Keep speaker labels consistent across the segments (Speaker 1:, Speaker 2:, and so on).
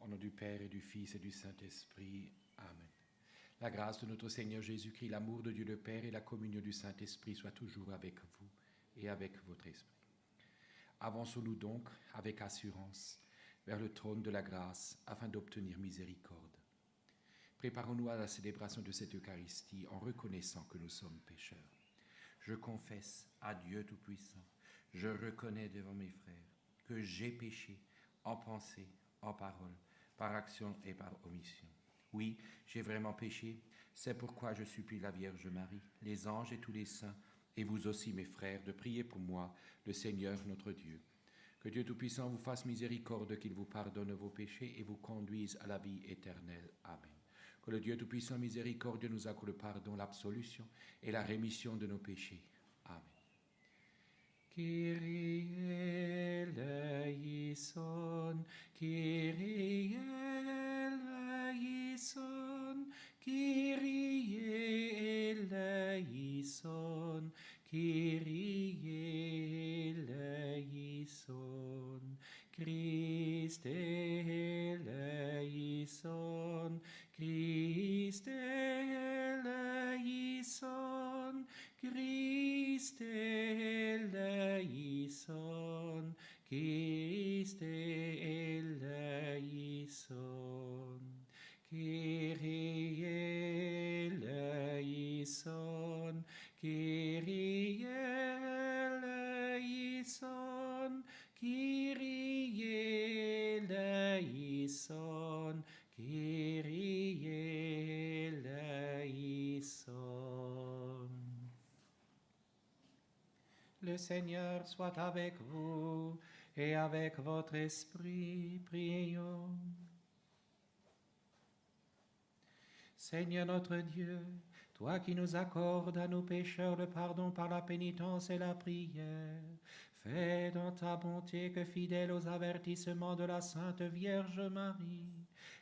Speaker 1: Au nom du Père et du Fils et du Saint-Esprit. Amen. La grâce de notre Seigneur Jésus-Christ, l'amour de Dieu le Père et la communion du Saint-Esprit soient toujours avec vous et avec votre esprit. Avançons-nous donc avec assurance vers le trône de la grâce afin d'obtenir miséricorde. Préparons-nous à la célébration de cette Eucharistie en reconnaissant que nous sommes pécheurs. Je confesse à Dieu Tout-Puissant, je reconnais devant mes frères que j'ai péché en pensée, en parole, par action et par omission. Oui, j'ai vraiment péché, c'est pourquoi je supplie la Vierge Marie, les anges et tous les saints, et vous aussi mes frères, de prier pour moi, le Seigneur notre Dieu. Que Dieu Tout-Puissant vous fasse miséricorde, qu'il vous pardonne vos péchés et vous conduise à la vie éternelle. Amen. Que le Dieu Tout-Puissant miséricordieux nous accorde le pardon, l'absolution et la rémission de nos péchés. Amen. Kyrie eleison, Kyrie eleison, Kyrie eleison, Kyrie eleison, Christe eleison, Christe eleison, Christe eleison, Christe eleison, Kyrie eleison, Kyrie eleison, Kyrie eleison, Kyrie eleison. Le Seigneur soit avec vous et avec votre esprit. Prions. Seigneur notre Dieu, toi qui nous accordes à nous pécheurs le pardon par la pénitence et la prière, fais dans ta bonté que, fidèles aux avertissements de la Sainte Vierge Marie,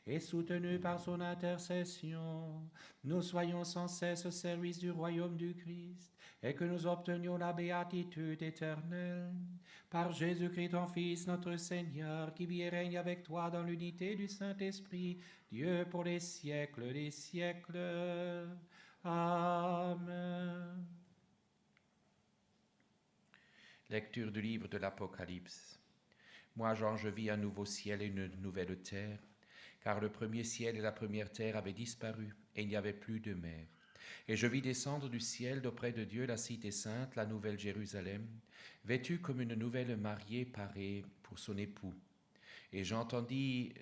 Speaker 1: et soutenus par son intercession, nous soyons sans cesse au service du royaume du Christ, et que nous obtenions la béatitude éternelle. Par Jésus-Christ, ton Fils, notre Seigneur, qui vit et règne avec toi dans l'unité du Saint-Esprit, Dieu pour les siècles des siècles. Amen. Lecture du livre de l'Apocalypse. Moi, Jean, je vis un nouveau ciel et une nouvelle terre, car le premier ciel et la première terre avaient disparu, et il n'y avait plus de mer. Et je vis descendre du ciel d'auprès de Dieu la cité sainte, la nouvelle Jérusalem, vêtue comme une nouvelle mariée parée pour son époux. Et j'entendis,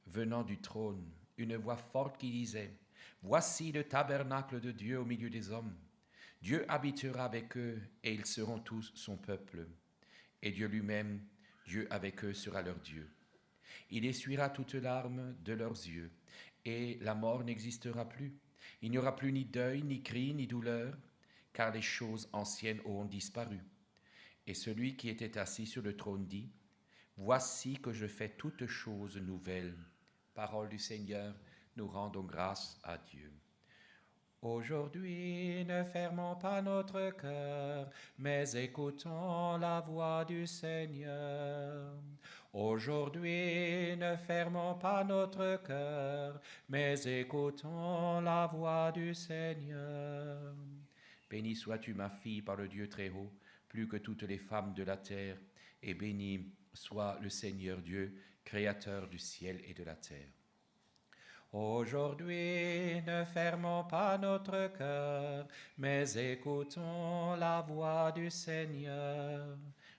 Speaker 1: venant du trône, une voix forte qui disait, « Voici le tabernacle de Dieu au milieu des hommes. Dieu habitera avec eux, et ils seront tous son peuple. Et Dieu lui-même, Dieu avec eux, sera leur Dieu. Il essuiera toutes larmes de leurs yeux, et la mort n'existera plus. Il n'y aura plus ni deuil, ni cri, ni douleur, car les choses anciennes auront disparu. Et celui qui était assis sur le trône dit, « Voici que je fais toutes choses nouvelles. » Parole du Seigneur, nous rendons grâce à Dieu. Aujourd'hui, ne fermons pas notre cœur, mais écoutons la voix du Seigneur. Aujourd'hui, ne fermons pas notre cœur, mais écoutons la voix du Seigneur. Béni sois-tu, ma fille, par le Dieu très haut, plus que toutes les femmes de la terre, et béni soit le Seigneur Dieu, créateur du ciel et de la terre. Aujourd'hui, ne fermons pas notre cœur, mais écoutons la voix du Seigneur.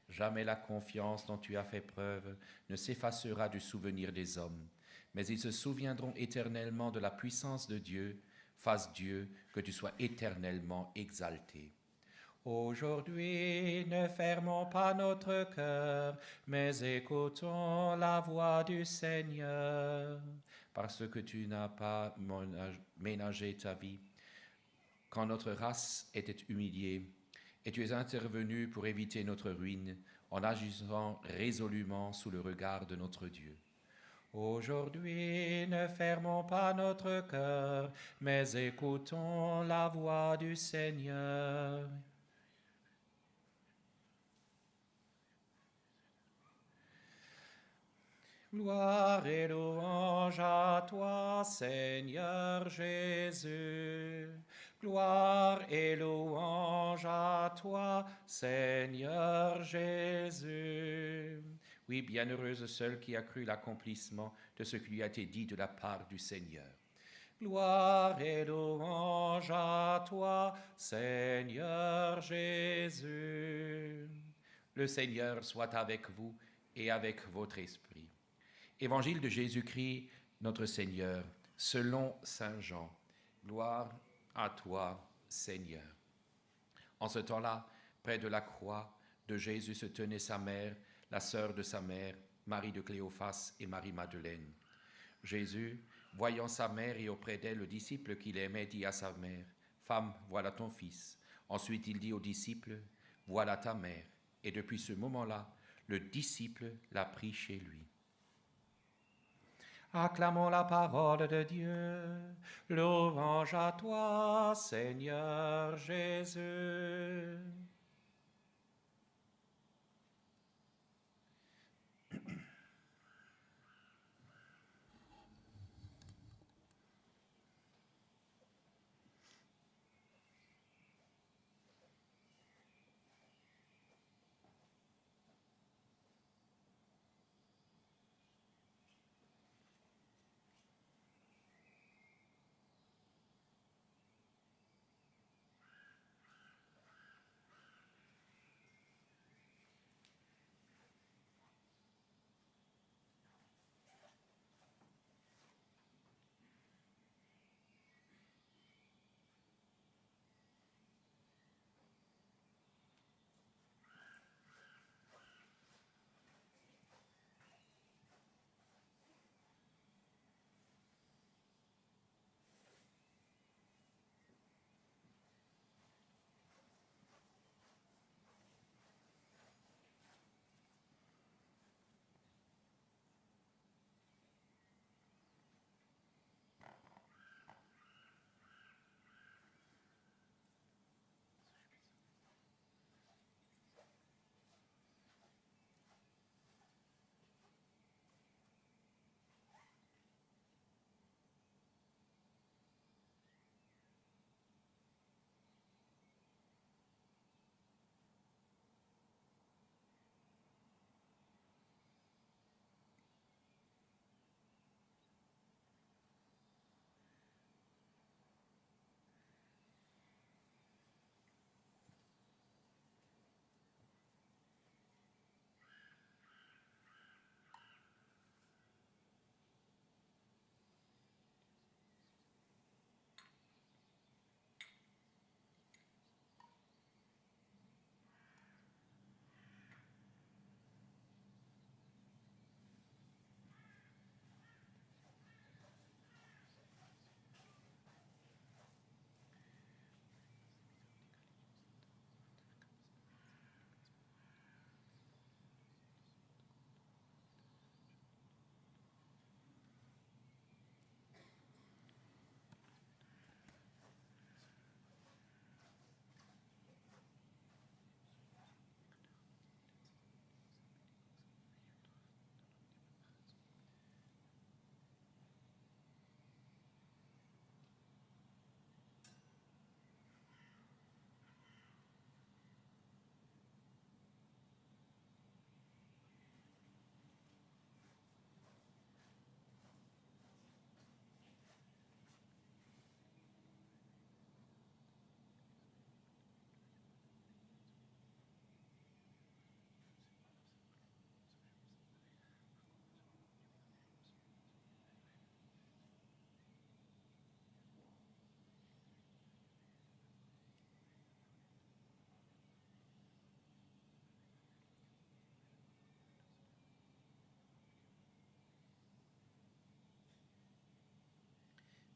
Speaker 1: Jamais la confiance dont tu as fait preuve ne s'effacera du souvenir des hommes, mais ils se souviendront éternellement de la puissance de Dieu. Fasse Dieu que tu sois éternellement exalté. Aujourd'hui, ne fermons pas notre cœur, mais écoutons la voix du Seigneur. Parce que tu n'as pas ménagé ta vie, quand notre race était humiliée, et tu es intervenu pour éviter notre ruine, en agissant résolument sous le regard de notre Dieu. Aujourd'hui, ne fermons pas notre cœur, mais écoutons la voix du Seigneur. Gloire et louange à toi, Seigneur Jésus. Gloire et louange à toi, Seigneur Jésus. Oui, bienheureuse seule qui a cru l'accomplissement de ce qui lui a été dit de la part du Seigneur. Gloire et louange à toi, Seigneur Jésus. Le Seigneur soit avec vous et avec votre esprit. Évangile de Jésus-Christ, notre Seigneur, selon Saint Jean. Gloire à toi, Seigneur. En ce temps-là, près de la croix de Jésus se tenait sa mère, la sœur de sa mère, Marie de Cléophas et Marie-Madeleine. Jésus, voyant sa mère et auprès d'elle le disciple qu'il aimait, dit à sa mère, « Femme, voilà ton fils. » Ensuite il dit au disciple, « Voilà ta mère. » Et depuis ce moment-là, le disciple l'a pris chez lui. Acclamons la parole de Dieu. Louange à toi, Seigneur Jésus.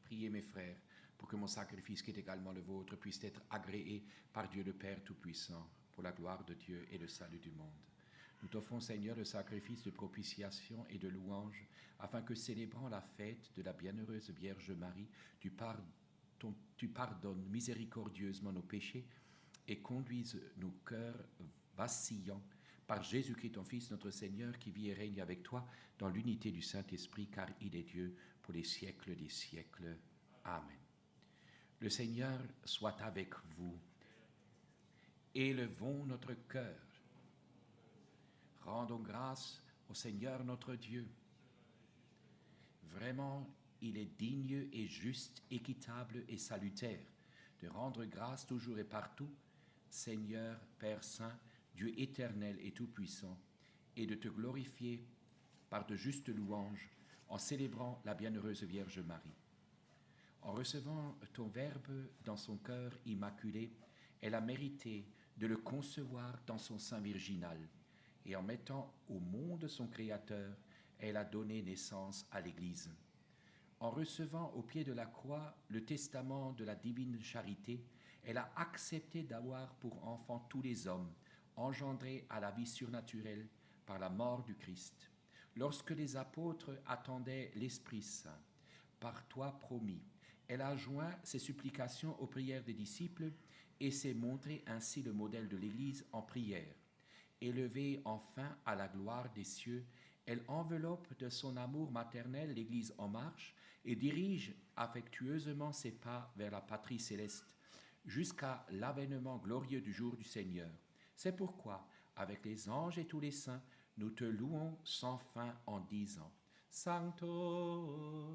Speaker 1: Priez mes frères, pour que mon sacrifice qui est également le vôtre puisse être agréé par Dieu le Père Tout-Puissant, pour la gloire de Dieu et le salut du monde. Nous t'offrons, Seigneur, le sacrifice de propitiation et de louange, afin que, célébrant la fête de la bienheureuse Vierge Marie, tu pardonnes miséricordieusement nos péchés et conduises nos cœurs vacillants par Jésus-Christ, ton Fils, notre Seigneur, qui vit et règne avec toi dans l'unité du Saint-Esprit, car il est Dieu pour les siècles des siècles. Amen. Le Seigneur soit avec vous. Élevons notre cœur. Rendons grâce au Seigneur notre Dieu. Vraiment, il est digne et juste, équitable et salutaire de rendre grâce toujours et partout, Seigneur, Père Saint, Dieu éternel et tout-puissant, et de te glorifier par de justes louanges en célébrant la bienheureuse Vierge Marie. En recevant ton Verbe dans son cœur immaculé, elle a mérité de le concevoir dans son sein virginal, et en mettant au monde son Créateur, elle a donné naissance à l'Église. En recevant au pied de la croix le testament de la divine charité, elle a accepté d'avoir pour enfants tous les hommes, engendrés à la vie surnaturelle par la mort du Christ. Lorsque les apôtres attendaient l'Esprit Saint, par toi promis, elle a joint ses supplications aux prières des disciples et s'est montré ainsi le modèle de l'Église en prière. Élevée enfin à la gloire des cieux, elle enveloppe de son amour maternel l'Église en marche et dirige affectueusement ses pas vers la patrie céleste, jusqu'à l'avènement glorieux du jour du Seigneur. C'est pourquoi, avec les anges et tous les saints, nous te louons sans fin en disant: Sanctus,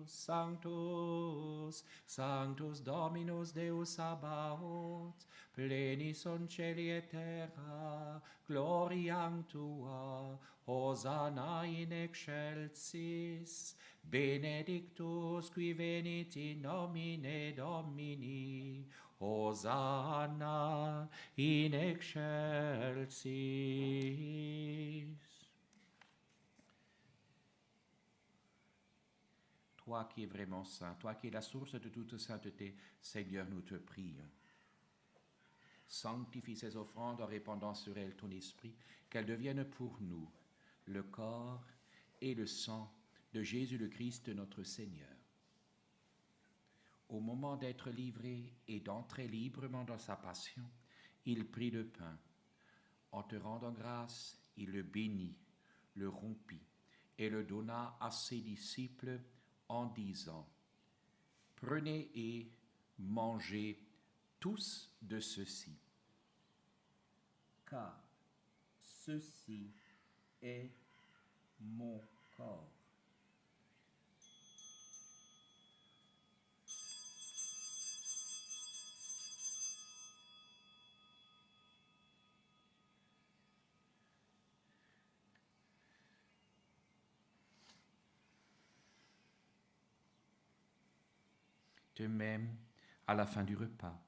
Speaker 1: Sanctus, Sanctus Dominus Deus Sabaoth, pleni sunt celi et terra, gloriam tua, Hosanna in excelsis, benedictus qui venit in nomine Domini, Hosanna in excelsis. Toi qui es vraiment saint, toi qui es la source de toute sainteté, Seigneur, nous te prions. Sanctifie ces offrandes en répandant sur elles ton esprit, qu'elles deviennent pour nous le corps et le sang de Jésus le Christ notre Seigneur. Au moment d'être livré et d'entrer librement dans sa passion, il prit le pain. En te rendant grâce, il le bénit, le rompit et le donna à ses disciples en disant: Prenez et mangez tous de ceci, car ceci est mon corps. De même, à la fin du repas,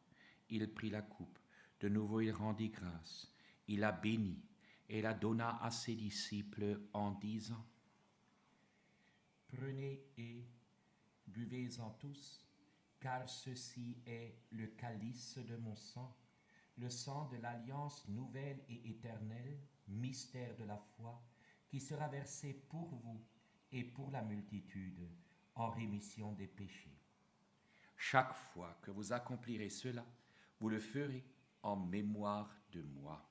Speaker 1: il prit la coupe. De nouveau, il rendit grâce. Il la bénit et la donna à ses disciples en disant: Prenez et buvez-en tous, car ceci est le calice de mon sang, le sang de l'alliance nouvelle et éternelle, mystère de la foi, qui sera versé pour vous et pour la multitude en rémission des péchés. Chaque fois que vous accomplirez cela, vous le ferez en mémoire de moi.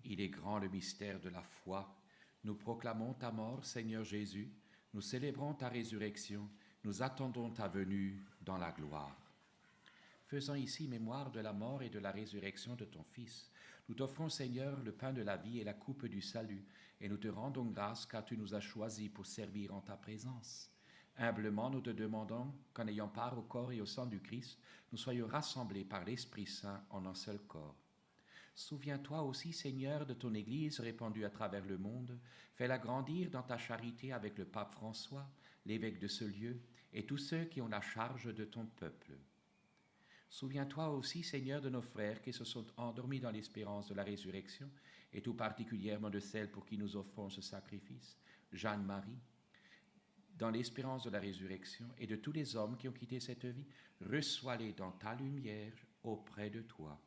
Speaker 1: Il est grand le mystère de la foi. Nous proclamons ta mort, Seigneur Jésus. Nous célébrons ta résurrection. Nous attendons ta venue dans la gloire. Faisant ici mémoire de la mort et de la résurrection de ton Fils, nous t'offrons, Seigneur, le pain de la vie et la coupe du salut, et nous te rendons grâce car tu nous as choisis pour servir en ta présence. Humblement, nous te demandons qu'en ayant part au corps et au sang du Christ, nous soyons rassemblés par l'Esprit Saint en un seul corps. Souviens-toi aussi, Seigneur, de ton Église répandue à travers le monde. Fais-la grandir dans ta charité avec le pape François, l'évêque de ce lieu, et tous ceux qui ont la charge de ton peuple. Souviens-toi aussi, Seigneur, de nos frères qui se sont endormis dans l'espérance de la résurrection, et tout particulièrement de celles pour qui nous offrons ce sacrifice, Jeanne-Marie, dans l'espérance de la résurrection, et de tous les hommes qui ont quitté cette vie. Reçois-les dans ta lumière auprès de toi.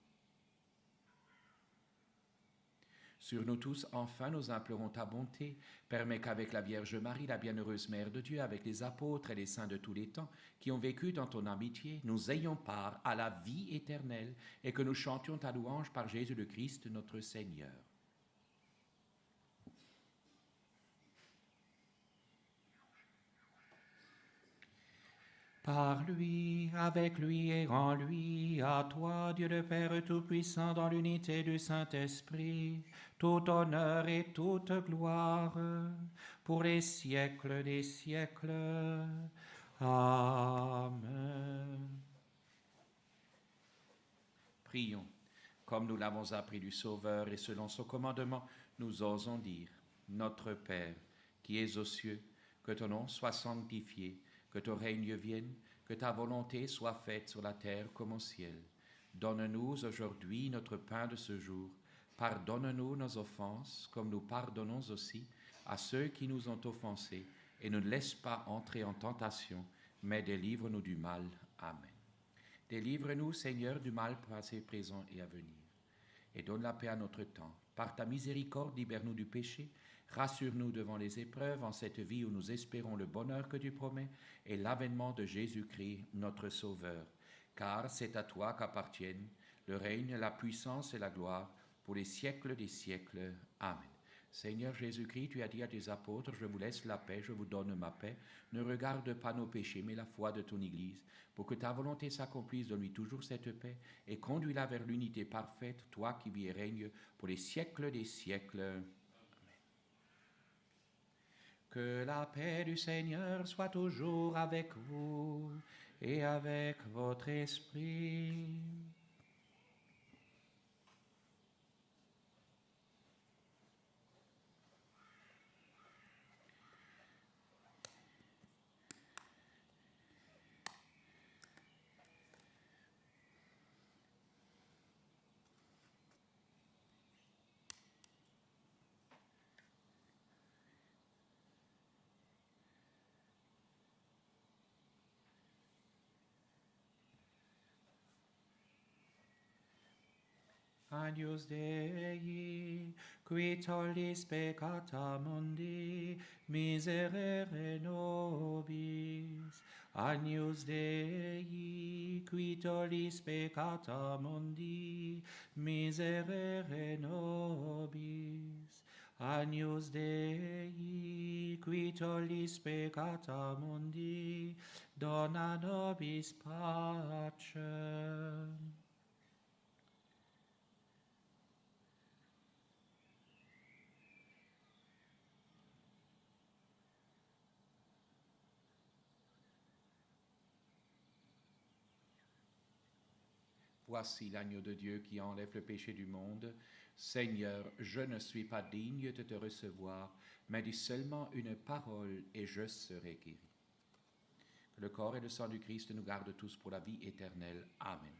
Speaker 1: Sur nous tous, enfin, nous implorons ta bonté. Permets qu'avec la Vierge Marie, la bienheureuse Mère de Dieu, avec les apôtres et les saints de tous les temps, qui ont vécu dans ton amitié, nous ayons part à la vie éternelle et que nous chantions ta louange par Jésus le Christ, notre Seigneur. Par lui, avec lui et en lui, à toi, Dieu le Père Tout-Puissant, dans l'unité du Saint-Esprit, tout honneur et toute gloire, pour les siècles des siècles. Amen. Prions. Comme nous l'avons appris du Sauveur et selon son commandement, nous osons dire, Notre Père, qui es aux cieux, que ton nom soit sanctifié, que ton règne vienne, que ta volonté soit faite sur la terre comme au ciel. Donne-nous aujourd'hui notre pain de ce jour. Pardonne-nous nos offenses, comme nous pardonnons aussi à ceux qui nous ont offensés, et ne nous laisse pas entrer en tentation, mais délivre-nous du mal. Amen. Délivre-nous, Seigneur, du mal passé, présent et à venir, et donne la paix à notre temps. Par ta miséricorde, libère-nous du péché, rassure-nous devant les épreuves en cette vie où nous espérons le bonheur que tu promets et l'avènement de Jésus-Christ, notre Sauveur. Car c'est à toi qu'appartiennent le règne, la puissance et la gloire pour les siècles des siècles. Amen. Seigneur Jésus-Christ, tu as dit à tes apôtres, je vous laisse la paix, je vous donne ma paix. Ne regarde pas nos péchés, mais la foi de ton Église. Pour que ta volonté s'accomplisse, donne-lui toujours cette paix et conduis-la vers l'unité parfaite, toi qui vis et règnes pour les siècles des siècles. Amen. Que la paix du Seigneur soit toujours avec vous et avec votre esprit. Agnus Dei, qui tollis peccata mundi, miserere nobis. Agnus Dei, qui tollis peccata mundi, miserere nobis. Agnus Dei, qui tollis peccata mundi, dona nobis pacem. Voici l'agneau de Dieu qui enlève le péché du monde. Seigneur, je ne suis pas digne de te recevoir, mais dis seulement une parole et je serai guéri. Que le corps et le sang du Christ nous gardent tous pour la vie éternelle. Amen.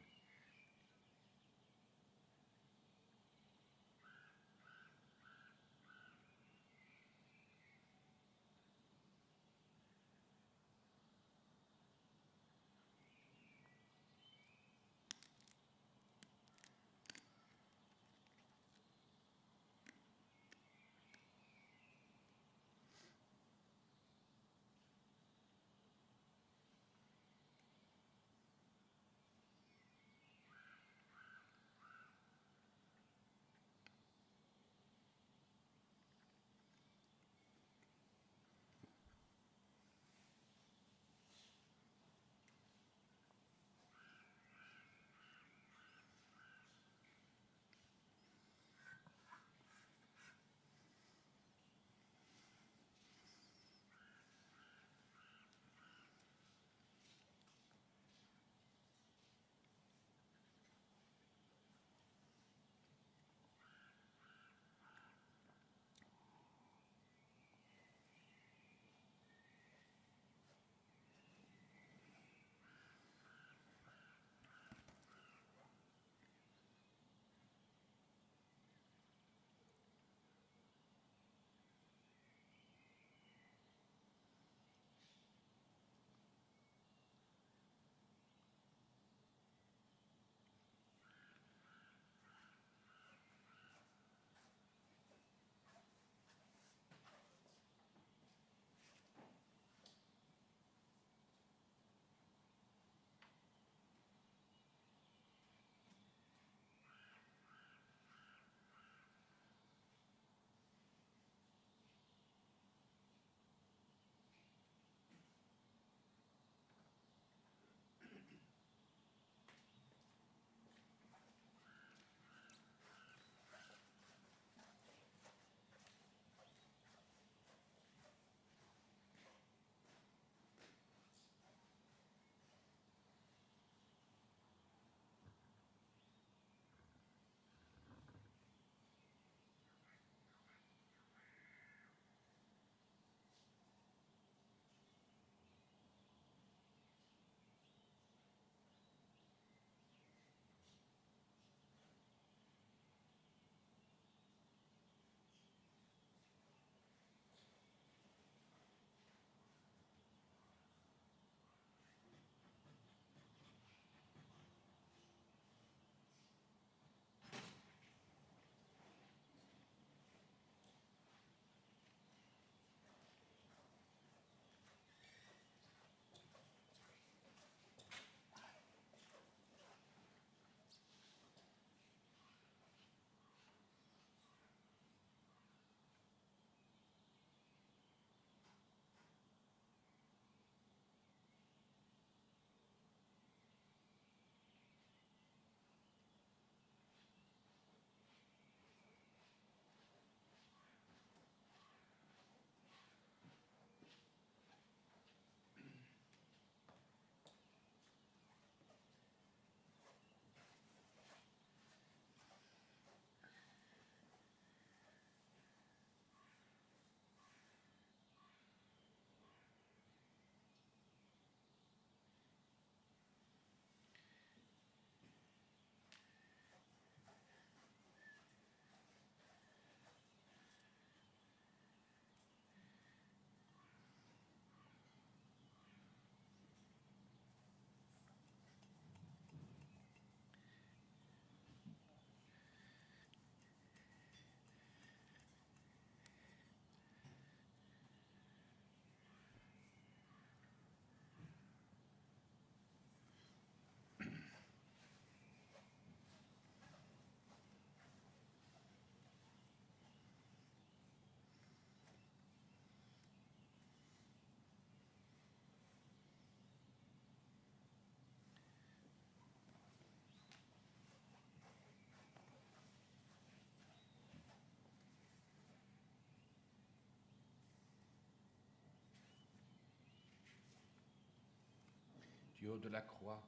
Speaker 1: du haut de la croix,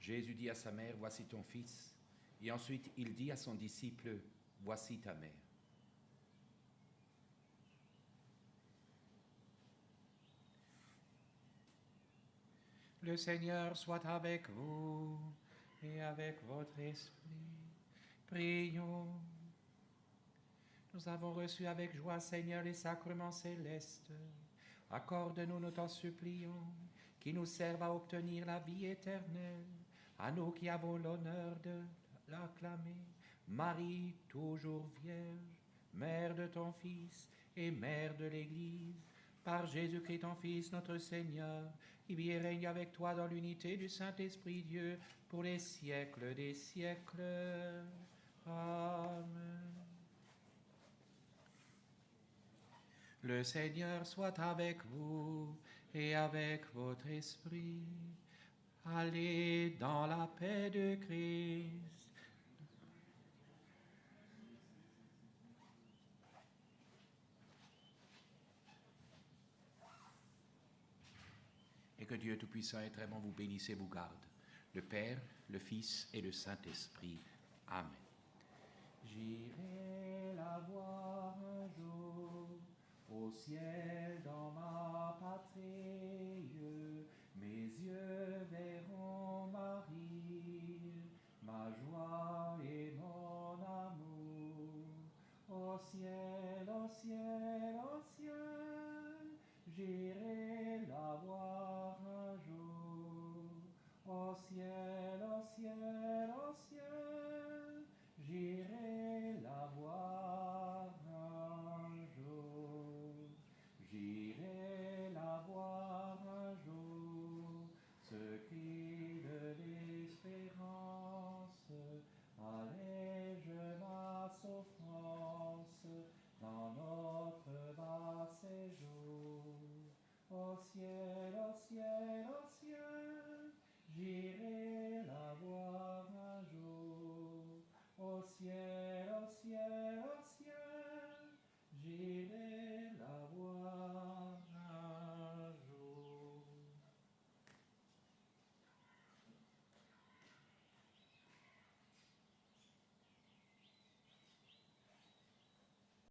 Speaker 1: Jésus dit à sa mère, voici ton fils. Et ensuite, il dit à son disciple, voici ta mère. Le Seigneur soit avec vous et avec votre esprit. Prions. Nous avons reçu avec joie, Seigneur, les sacrements célestes. Accorde-nous, nous t'en supplions, qui nous servent à obtenir la vie éternelle. À nous qui avons l'honneur de l'acclamer, Marie, toujours vierge, mère de ton Fils et mère de l'Église, par Jésus-Christ ton Fils, notre Seigneur, qui vit et règne avec toi dans l'unité du Saint-Esprit Dieu, pour les siècles des siècles. Amen. Le Seigneur soit avec vous et avec votre esprit. Allez dans la paix de Christ. Et que Dieu Tout-Puissant et très bon vous bénisse et vous garde, le Père, le Fils et le Saint-Esprit. Amen. J'irai la voir un jour au ciel dans ma patrie. Mes yeux verront Marie, ma joie et mon amour. Au ciel, au ciel, au ciel, j'irai la voir un jour. Au ciel, au ciel, au ciel, j'irai la voir un jour. J'irai la voir un jour. Ce cri de l'espérance allège ma souffrance dans notre bas séjour. Au ciel, au ciel, au ciel, j'irai la voir un jour. Au ciel, au ciel, au ciel.